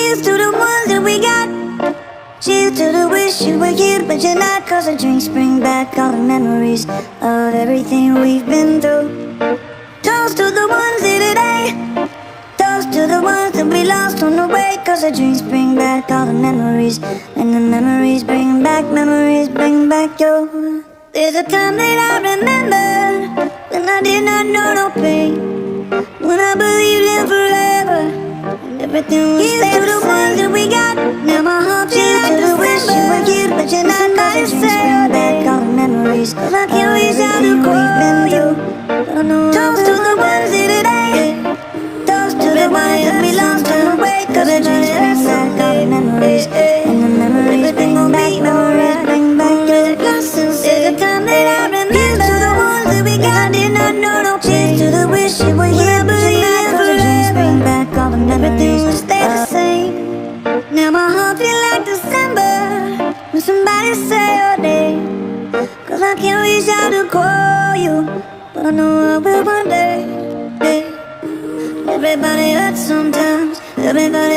Here's to the ones that we got. Cheers to the wish you were here but you're not. Cause the drinks bring back all the memories of everything we've been through. Toast to the ones here today. Toast to the ones that we lost on the way. Cause the drinks bring back all the memories, and the memories bring back you. There's a time that I remember when I did not know no pain, when I believed in forever and everything was there. Here's to the ones that we got. Now my heart feels like the wish you were here but you're not. Cause the drinks bring back all the memories. Cause I can't reach out to call you. Toast to the ones here today. Toast to the ones that we lost on the way. Cause the drinks bring back all the memories, and the memories bring back you. There's a time that I remember. Here's to the ones that we got. I did not know no. Cheers to the wish you were here but you're not. Cause the drinks bring back all the memories. Everything will stay the same. Now my heart feel like December when somebody say your name. Cause I can't reach out to call you, but I know I will one day. Everybody hurts sometimes. Everybody